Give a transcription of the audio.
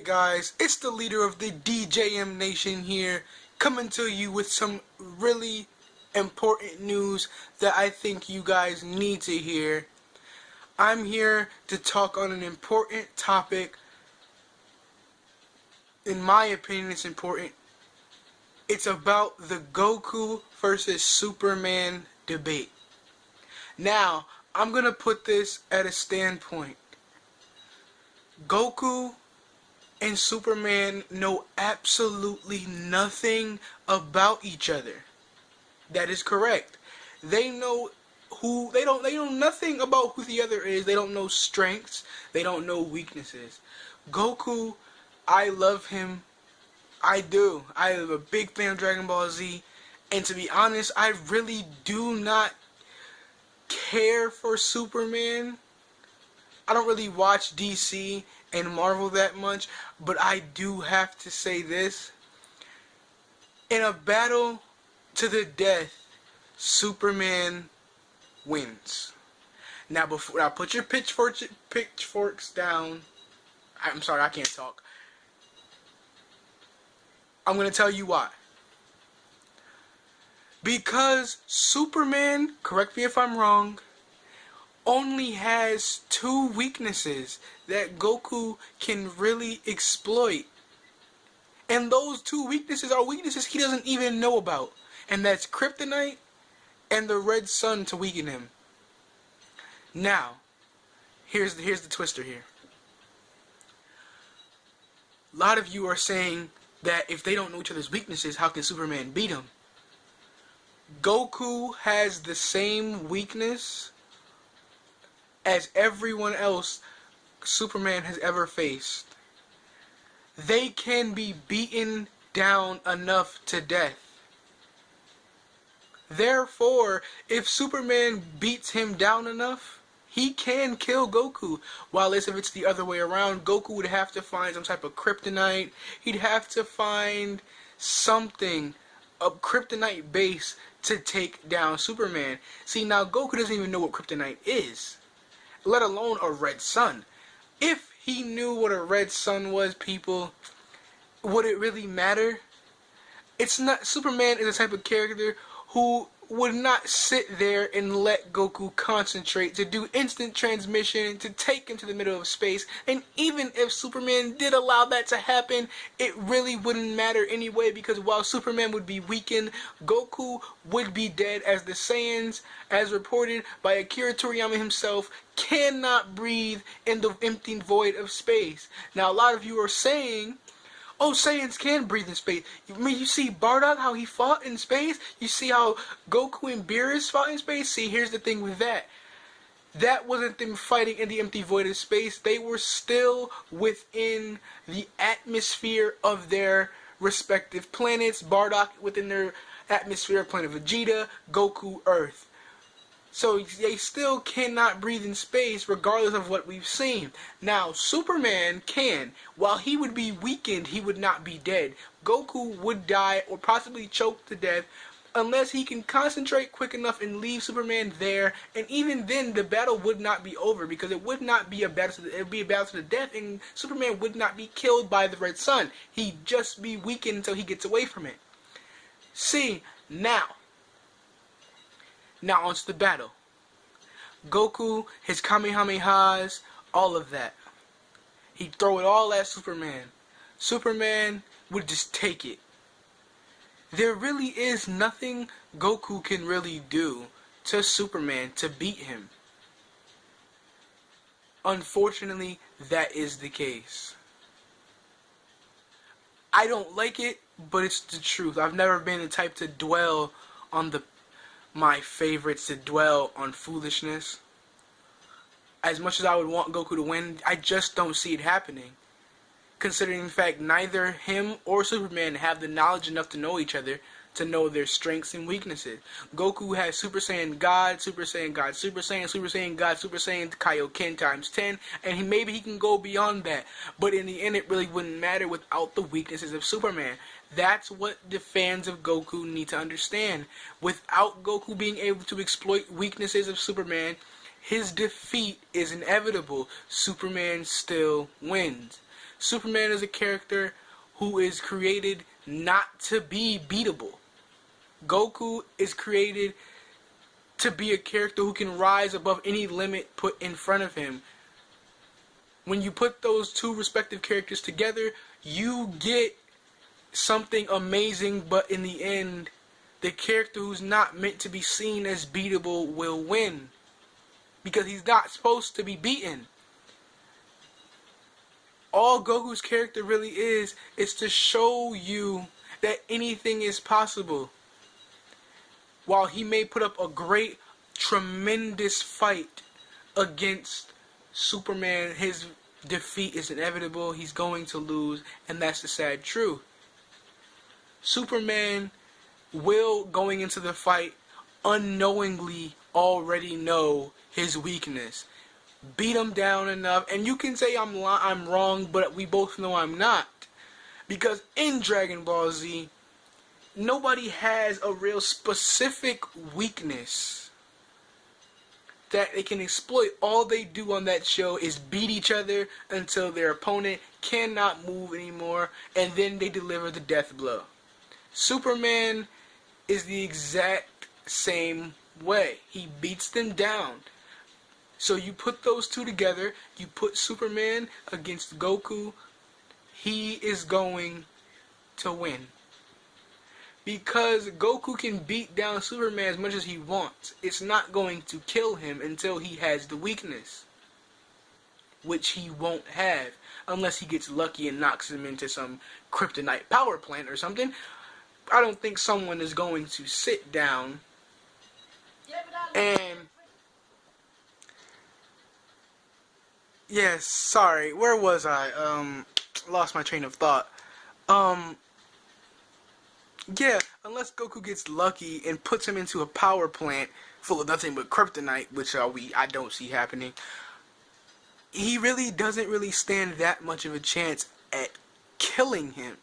Alright guys, it's the leader of the DJM Nation here, coming to you with some really important news that I think you guys need to hear. I'm here to talk on an important topic. In my opinion, it's important. It's about the Goku versus Superman debate. Now, I'm going to put this at a standpoint. Goku and Superman know absolutely nothing about each other. That is correct. They know nothing about who the other is. They don't know strengths. They don't know weaknesses. Goku, I love him. I do. I am a big fan of Dragon Ball Z. And to be honest, I really do not care for Superman. I don't really watch DC and Marvel that much, but I do have to say this. In a battle to the death, Superman wins. Now, put your pitchforks down. I'm sorry, I can't talk. I'm going to tell you why. Because Superman, correct me if I'm wrong, only has two weaknesses that Goku can really exploit. And those two weaknesses are weaknesses he doesn't even know about. And that's Kryptonite and the Red Sun to weaken him. Now, here's the twister here. A lot of you are saying that if they don't know each other's weaknesses, how can Superman beat him? Goku has the same weakness as everyone else Superman has ever faced. They can be beaten down enough to death. Therefore, if Superman beats him down enough, he can kill Goku. While if it's the other way around, Goku would have to find some type of kryptonite. He'd have to find something, a kryptonite base, to take down Superman. See, now Goku doesn't even know what kryptonite is, let alone a red sun. If he knew what a red sun was, people, would it really matter? It's not. Superman is a type of character who would not sit there and let Goku concentrate to do instant transmission to take him to the middle of space. And even if Superman did allow that to happen, it really wouldn't matter anyway, because while Superman would be weakened, Goku would be dead, as the Saiyans, as reported by Akira Toriyama himself, cannot breathe in the empty void of space. Now, a lot of you are saying, oh, Saiyans can breathe in space. I mean, you see Bardock, how he fought in space? You see how Goku and Beerus fought in space? See, here's the thing with that. That wasn't them fighting in the empty void of space. They were still within the atmosphere of their respective planets. Bardock within their atmosphere, planet Vegeta, Goku, Earth. So they still cannot breathe in space regardless of what we've seen. Now, Superman can. While he would be weakened, he would not be dead. Goku would die or possibly choke to death unless he can concentrate quick enough and leave Superman there. And even then, the battle would not be over, because it would not be a battle. It would be a battle to the death, and Superman would not be killed by the Red Sun. He'd just be weakened until he gets away from it. See, now onto the battle. Goku, his Kamehamehas, all of that. He'd throw it all at Superman. Superman would just take it. There really is nothing Goku can really do to Superman to beat him. Unfortunately, that is the case. I don't like it, but it's the truth. I've never been the type to dwell on my favorites, to dwell on foolishness. As much as I would want Goku to win, I just don't see it happening. Considering the fact neither him or Superman have the knowledge enough to know each other, to know their strengths and weaknesses. Goku has Super Saiyan God, Super Saiyan God, Super Saiyan, Super Saiyan God, Super Saiyan Kaioken times 10, and maybe he can go beyond that. But in the end, it really wouldn't matter without the weaknesses of Superman. That's what the fans of Goku need to understand. Without Goku being able to exploit weaknesses of Superman, his defeat is inevitable. Superman still wins. Superman is a character who is created not to be beatable. Goku is created to be a character who can rise above any limit put in front of him. When you put those two respective characters together, you get something amazing, but in the end, the character who's not meant to be seen as beatable will win. Because he's not supposed to be beaten. All Goku's character really is to show you that anything is possible. While he may put up a great, tremendous fight against Superman, his defeat is inevitable. He's going to lose, and that's the sad truth. Superman will, going into the fight, unknowingly already know his weakness. Beat him down enough, and you can say I'm wrong, but we both know I'm not. Because in Dragon Ball Z, nobody has a real specific weakness that they can exploit. All they do on that show is beat each other until their opponent cannot move anymore, and then they deliver the death blow. Superman is the exact same way. He beats them down. So you put those two together, you put Superman against Goku, he is going to win. Because Goku can beat down Superman as much as he wants. It's not going to kill him until he has the weakness. Which he won't have. Unless he gets lucky and knocks him into some kryptonite power plant or something. I don't think someone is going to sit down and... Yes, sorry, where was I? Lost my train of thought. Yeah, unless Goku gets lucky and puts him into a power plant full of nothing but kryptonite, which I don't see happening, he really doesn't stand that much of a chance at killing him.